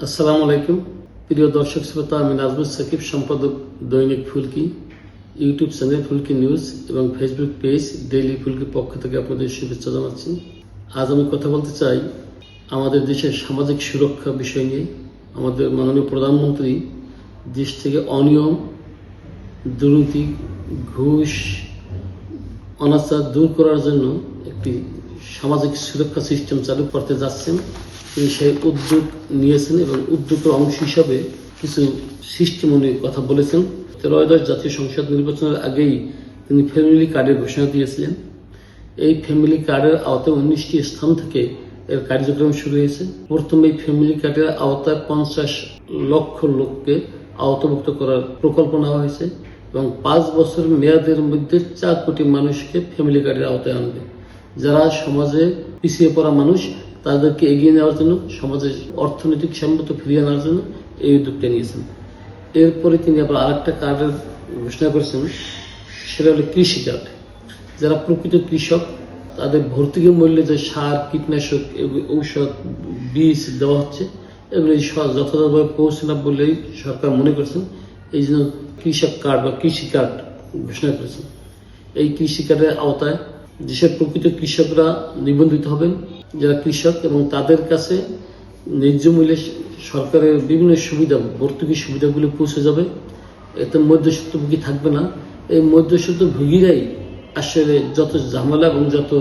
আসসালামু আলাইকুম প্রিয় দর্শক শ্রোতা, আমি নাজমুল সাকিব, সম্পাদক দৈনিক ফুলকি, ইউটিউব চ্যানেল ফুলকি নিউজ এবং ফেসবুক পেজ ডেইলি ফুলকির পক্ষ থেকে আপনাদের শুভেচ্ছা জানাচ্ছি। আজ আমি কথা বলতে চাই আমাদের দেশের সামাজিক সুরক্ষা বিষয় নিয়ে। আমাদের মাননীয় প্রধানমন্ত্রী দেশ থেকে অনিয়ম, দুর্নীতি, ঘুষ, অনাচার দূর করার জন্য একটি সামাজিক সুরক্ষা সিস্টেম চালু করতে যাচ্ছেন। তিনি সেই উদ্যোগ নিয়েছেন এবং উদ্যোগের অংশ হিসাবে কিছু সিস্টেম উনি কথা বলেছেন। ত্রয়োদশ জাতীয় সংসদ নির্বাচনের আগেই তিনি ফ্যামিলি কার্ডের ঘোষণা দিয়েছিলেন। এই ফ্যামিলি কার্ডের আওতায় 19টি স্থান থেকে এর কার্যক্রম শুরু হয়েছে। প্রথমে এই ফ্যামিলি কার্ডের আওতায় 50 লক্ষ লোককে আওতাভুক্ত করার প্রকল্প নেওয়া হয়েছে এবং 5 বছর মেয়াদের মধ্যে 4 কোটি মানুষকে ফ্যামিলি কার্ডের আওতায় আনবে। যারা সমাজে পিছিয়ে পড়া মানুষ, তাদেরকে এগিয়ে নেওয়ার জন্য, সমাজের অর্থনৈতিক সম্মত ফিরিয়ে আনার জন্য এই উদ্যোগটা নিয়েছেন। এরপরে তিনি আবার আরেকটা কার্ডের ঘোষণা করেছেন, সেটা হলো কৃষি কার্ড। যারা প্রকৃত কৃষক, তাদের ভর্তুকি মূল্যে যে সার, কীটনাশক, ঔষধ, বীজ দেওয়া হচ্ছে, এগুলো যথাযথভাবে পৌঁছে না বলেই সরকার মনে করেছেন। এই জন্য কৃষক কার্ড বা কৃষি কার্ড ঘোষণা করেছেন। এই কৃষি কার্ডের আওতায় দেশের প্রকৃত কৃষকরা নিবন্ধিত হবেন, যারা কৃষক, এবং তাদের কাছে ন্যায্য মূল্যে সরকারের বিভিন্ন সুবিধা, ভর্তুকি সুবিধাগুলি পৌঁছে যাবে। এতে মধ্যস্বত্বভোগী থাকবে না। এই মধ্যস্বত্বভোগীরাই আসলে যত ঝামেলা এবং যত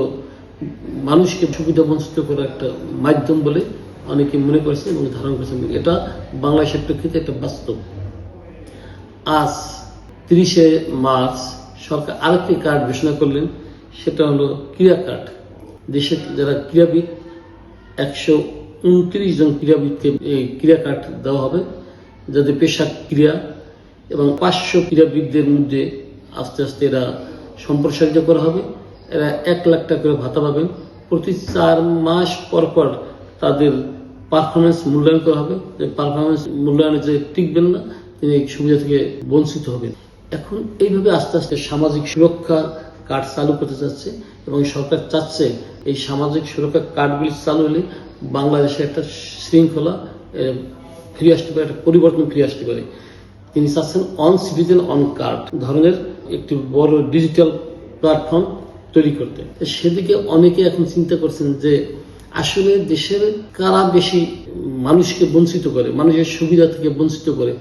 মানুষকে সুবিধা বঞ্চিত করার একটা মাধ্যম বলে অনেকে মনে করেছেন এবং ধারণা করেছেন। এটা বাংলাদেশের প্রেক্ষিতে একটা বাস্তব। আজ 30শে মার্চ সরকার আরেকটি কার্ড ঘোষণা করলেন, সেটা হলো ক্রীড়া কার্ড। দেশের যারা ক্রীড়াবিদ, 129 জন ক্রীড়াবিদকে এই ক্রীড়া কার্ড দেওয়া হবে, যাদের পেশা ক্রীড়া, এবং 500 ক্রীড়াবিদদের মধ্যে আস্তে আস্তে এরা সম্প্রসারিত করা হবে। এরা 1 লাখ টাকা করে ভাতা পাবেন। প্রতি 4 মাস পর পর তাদের পারফরমেন্স মূল্যায়ন করা হবে। যে পারফরমেন্স মূল্যায়নে যে টিকবেন না, তিনি এই সুবিধা থেকে বঞ্চিত হবেন। এখন এইভাবে আস্তে আস্তে সামাজিক সুরক্ষা কার্ড চালু করতে চাচ্ছে এবং সরকার চাচ্ছে এই সামাজিক সুরক্ষা কার্ডগুলি চালু হলে বাংলাদেশে একটা শৃঙ্খলা ফিরে আসতে পারে, একটা পরিবর্তন ফিরে আসতে পারে। তিনি চাচ্ছেন অন সিটিজেন অন কার্ড ধরনের একটি বড় ডিজিটাল প্ল্যাটফর্ম তৈরি করতে। সেদিকে অনেকে এখন চিন্তা করছেন যে আসলে দেশের কারা বেশি মানুষকে বঞ্চিত করে, মানুষের সুবিধা থেকে বঞ্চিত করে।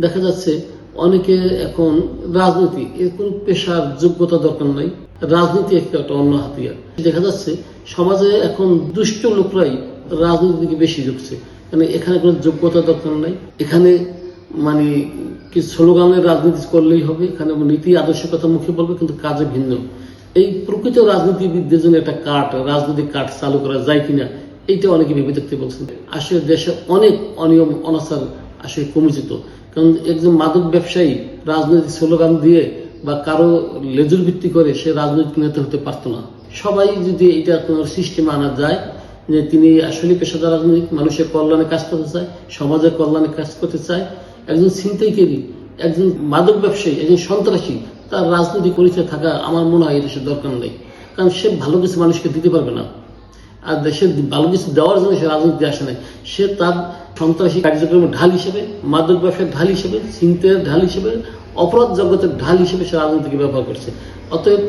দেখা যাচ্ছে অনেকে এখন রাজনীতি, এর কোন পেশার যোগ্যতা দরকার নাই, রাজনীতি একটা অন্য হাতিয়ার। দেখা যাচ্ছে সমাজে এখন দুষ্ট লোকরাই রাজনীতির দিকে বেশি ঝুঁকছে, কারণ এখানে কোনো যোগ্যতা দরকার নাই। এখানে মানে কি স্লোগানের রাজনীতি করলেই হবে, এখানে নীতি আদর্শের কথা মুখে বলবে, কিন্তু কাজে ভিন্ন। এই প্রকৃত রাজনীতিবিদদের জন্য একটা কার্ড, রাজনৈতিক কার্ড চালু করা যায় কিনা, এইটা অনেকে ভেবে দেখতে বলছেন। আসলে দেশে অনেক অনিয়ম, অনাচার আসলে কমে যেত। কারণ একজন মাদক ব্যবসায়ী রাজনৈতিক স্লোগান দিয়ে বা কারো লেজুর ভিত্তি করে সে রাজনৈতিক নেতা হতে পারতো না। সবাই যদি এটা কোন সিস্টেমে আনা যায় যে তিনি আসলে পেশাদার রাজনৈতিক, মানুষের কল্যাণে কাজ করতে চায়, সমাজের কল্যাণে কাজ করতে চায়। একজন ছিনতাইকারী, একজন মাদক ব্যবসায়ী, একজন সন্ত্রাসী, তার রাজনৈতিক পরিচয় থাকা আমার মনে হয় দেশের দরকার নেই। কারণ সে ভালো কিছু মানুষকে দিতে পারবে না, আর দেশের ভালো কিছু দেওয়ার জন্য সে রাজনীতি আসে নাই। সে তার সন্ত্রাসী কার্যক্রমের ঢাল হিসেবে, মাদক ব্যবসার ঢাল হিসেবে, ছিনতাইয়ের ঢাল হিসেবে, অপরাধ জগতের ঢাল হিসেবে সে রাজনীতিকে ব্যবহার করছে। অতএব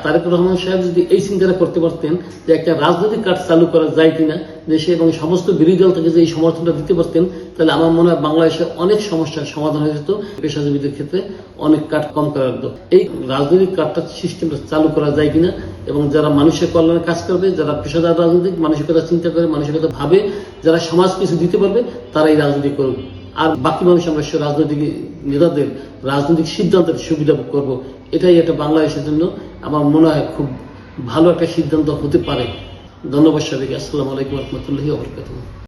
তারেক রহমান সাহেব যদি এই চিন্তাটা করতে পারতেন যে একটা রাজনৈতিক কার্ড চালু করা যায় কিনা দেশে, এবং সমস্ত বিরোধী দল থেকে যে এই সমর্থনটা দিতে পারতেন, তাহলে আমার মনে হয় বাংলাদেশের অনেক সমস্যার সমাধান হয়ে যেত। পেশাজীবীদের ক্ষেত্রে অনেক কার্ড কম করার দরকার। এই রাজনৈতিক কার্ডটা সিস্টেমটা চালু করা যায় কিনা, এবং যারা মানুষের কল্যাণে কাজ করবে, যারা পেশাদার রাজনৈতিক মানসিকতা চিন্তা করে, মানসিকতা ভাবে, যারা সমাজ কিছু দিতে পারবে, তারা এই রাজনীতি করবে। আর বাকি মানুষ আমরা রাজনৈতিক নেতাদের রাজনৈতিক সিদ্ধান্তের সুবিধা করবো। এটাই একটা বাংলাদেশের জন্য আমার মনে হয় খুব ভালো একটা সিদ্ধান্ত হতে পারে। ধন্যবাদ সবাইকে। আসসালামু আলাইকুম ওয়া রাহমাতুল্লাহি ওয়া বারাকাতুহু।